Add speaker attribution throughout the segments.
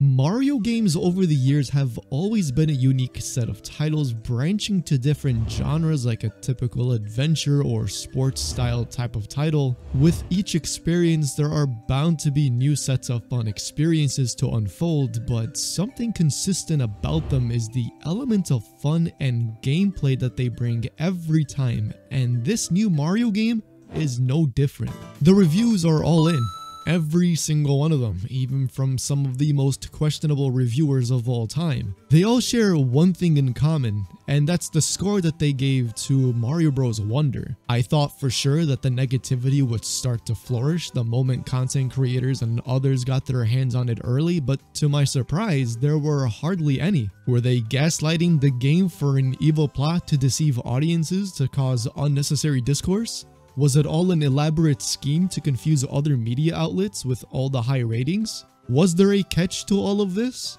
Speaker 1: Mario games over the years have always been a unique set of titles, branching to different genres like a typical adventure or sports style type of title. With each experience, there are bound to be new sets of fun experiences to unfold, but something consistent about them is the element of fun and gameplay that they bring every time, and this new Mario game is no different. The reviews are all in. Every single one of them, even from some of the most questionable reviewers of all time. They all share one thing in common, and that's the score that they gave to Mario Bros. Wonder. I thought for sure that the negativity would start to flourish the moment content creators and others got their hands on it early, but to my surprise, there were hardly any. Were they gaslighting the game for an evil plot to deceive audiences to cause unnecessary discourse? Was it all an elaborate scheme to confuse other media outlets with all the high ratings? Was there a catch to all of this?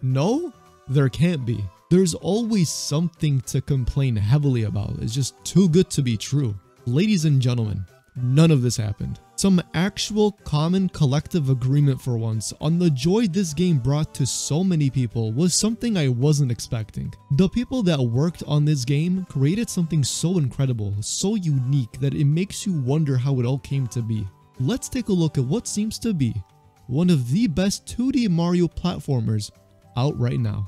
Speaker 1: No, there can't be. There's always something to complain heavily about. It's just too good to be true. Ladies and gentlemen, none of this happened. Some actual common collective agreement for once on the joy this game brought to so many people was something I wasn't expecting. The people that worked on this game created something so incredible, so unique that it makes you wonder how it all came to be. Let's take a look at what seems to be one of the best 2D Mario platformers out right now.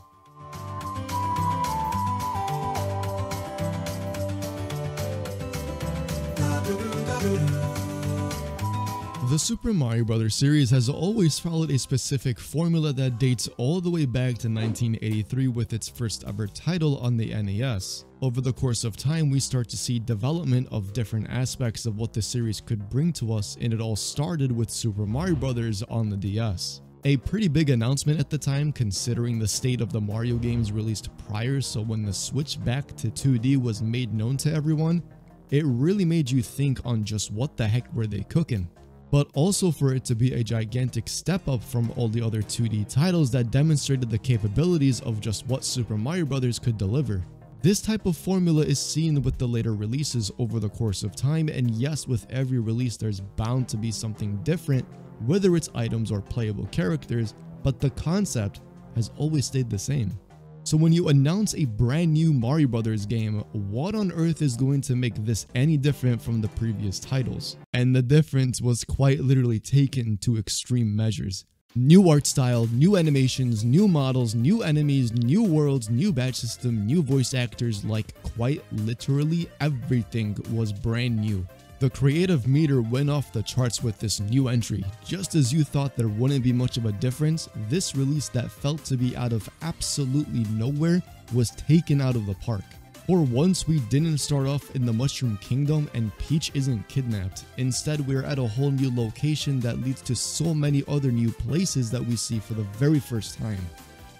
Speaker 1: The Super Mario Bros. Series has always followed a specific formula that dates all the way back to 1983 with its first ever title on the NES. Over the course of time, we start to see development of different aspects of what the series could bring to us, and it all started with Super Mario Bros. On the DS. A pretty big announcement at the time considering the state of the Mario games released prior, so when the switch back to 2D was made known to everyone, it really made you think on just what the heck were they cooking. But also for it to be a gigantic step up from all the other 2D titles that demonstrated the capabilities of just what Super Mario Bros. Could deliver. This type of formula is seen with the later releases over the course of time, and yes, with every release there's bound to be something different, whether it's items or playable characters, but the concept has always stayed the same. So when you announce a brand new Mario Bros. Game, what on earth is going to make this any different from the previous titles? And the difference was quite literally taken to extreme measures. New art style, new animations, new models, new enemies, new worlds, new badge system, new voice actors, like quite literally everything was brand new. The creative meter went off the charts with this new entry. Just as you thought there wouldn't be much of a difference, this release that felt to be out of absolutely nowhere was taken out of the park. For once, we didn't start off in the Mushroom Kingdom and Peach isn't kidnapped. Instead, we're at a whole new location that leads to so many other new places that we see for the very first time.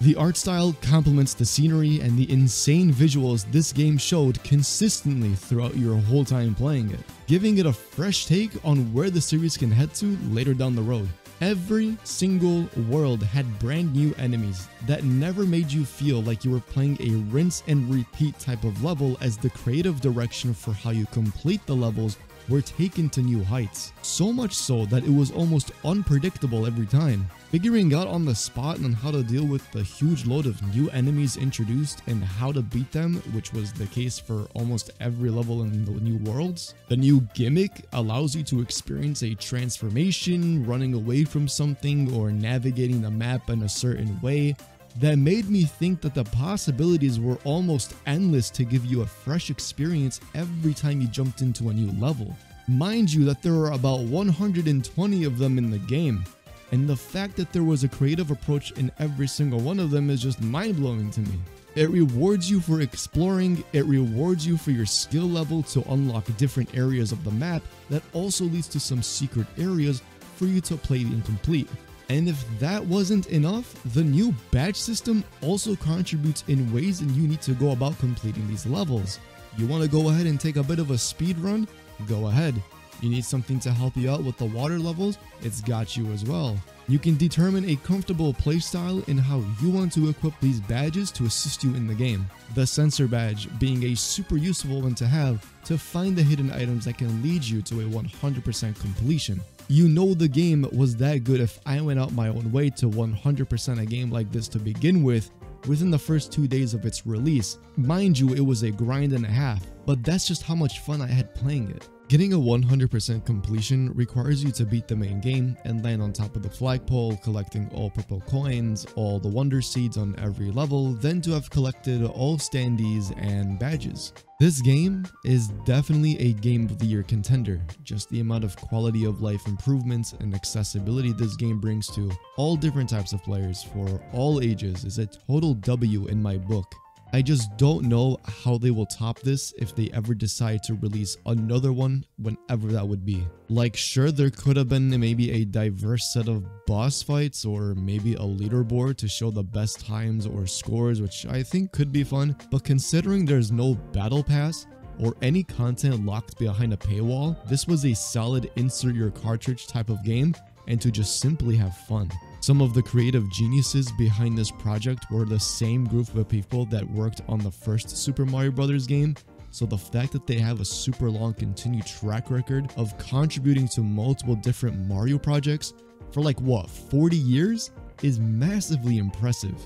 Speaker 1: The art style complements the scenery and the insane visuals this game showed consistently throughout your whole time playing it, giving it a fresh take on where the series can head to later down the road. Every single world had brand new enemies that never made you feel like you were playing a rinse and repeat type of level, as the creative direction for how you complete the levels were taken to new heights. So much so that it was almost unpredictable every time. Figuring out on the spot on how to deal with the huge load of new enemies introduced and how to beat them, which was the case for almost every level in the new worlds. The new gimmick allows you to experience a transformation, running away from something, or navigating the map in a certain way that made me think that the possibilities were almost endless to give you a fresh experience every time you jumped into a new level. Mind you that there are about 120 of them in the game, and the fact that there was a creative approach in every single one of them is just mind-blowing to me. It rewards you for exploring, it rewards you for your skill level to unlock different areas of the map that also leads to some secret areas for you to play and complete. And if that wasn't enough, the new badge system also contributes in ways that you need to go about completing these levels. You want to go ahead and take a bit of a speed run? Go ahead. You need something to help you out with the water levels? It's got you as well. You can determine a comfortable playstyle in how you want to equip these badges to assist you in the game. The sensor badge being a super useful one to have to find the hidden items that can lead you to a 100% completion. You know the game was that good if I went out my own way to 100% a game like this to begin with within the first 2 days of its release. Mind you, it was a grind and a half, but that's just how much fun I had playing it. Getting a 100% completion requires you to beat the main game and land on top of the flagpole, collecting all purple coins, all the wonder seeds on every level, then to have collected all standees and badges. This game is definitely a Game of the Year contender. Just the amount of quality of life improvements and accessibility this game brings to all different types of players for all ages is a total W in my book. I just don't know how they will top this if they ever decide to release another one, whenever that would be. Like, sure, there could have been maybe a diverse set of boss fights or maybe a leaderboard to show the best times or scores, which I think could be fun, but considering there's no battle pass or any content locked behind a paywall, this was a solid insert your cartridge type of game and to just simply have fun. Some of the creative geniuses behind this project were the same group of people that worked on the first Super Mario Bros. Game, so the fact that they have a super long continued track record of contributing to multiple different Mario projects for like what, 40 years is massively impressive.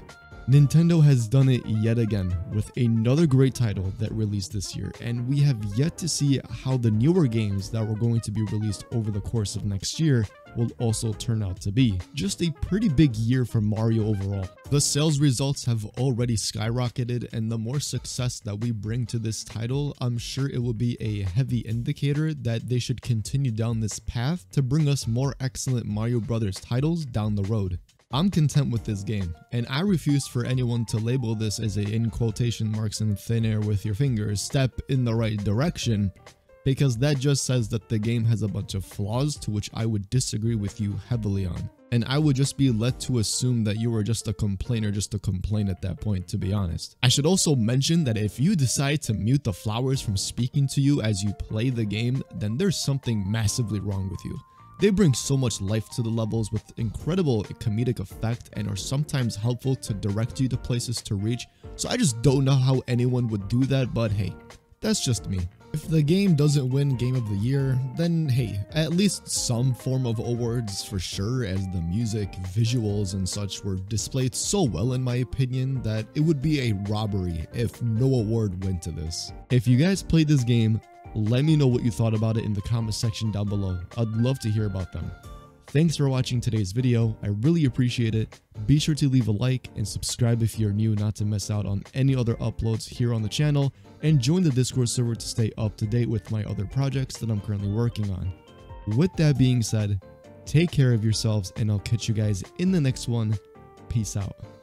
Speaker 1: Nintendo has done it yet again with another great title that released this year, and we have yet to see how the newer games that were going to be released over the course of next year will also turn out to be. Just a pretty big year for Mario overall. The sales results have already skyrocketed, and the more success that we bring to this title, I'm sure it will be a heavy indicator that they should continue down this path to bring us more excellent Mario Brothers titles down the road. I'm content with this game, and I refuse for anyone to label this as a, in quotation marks in thin air with your fingers, step in the right direction, because that just says that the game has a bunch of flaws to which I would disagree with you heavily on. And I would just be led to assume that you were just a complainer just to complain at that point, to be honest. I should also mention that if you decide to mute the flowers from speaking to you as you play the game, then there's something massively wrong with you. They bring so much life to the levels with incredible comedic effect and are sometimes helpful to direct you to places to reach, so I just don't know how anyone would do that, but hey, that's just me. If the game doesn't win Game of the Year, then hey, at least some form of awards for sure, as the music, visuals, and such were displayed so well in my opinion that it would be a robbery if no award went to this. If you guys played this game, let me know what you thought about it in the comment section down below. I'd love to hear about them. Thanks for watching today's video. I really appreciate it. Be sure to leave a like and subscribe if you're new not to miss out on any other uploads here on the channel, and join the Discord server to stay up to date with my other projects that I'm currently working on. With that being said, take care of yourselves and I'll catch you guys in the next one. Peace out.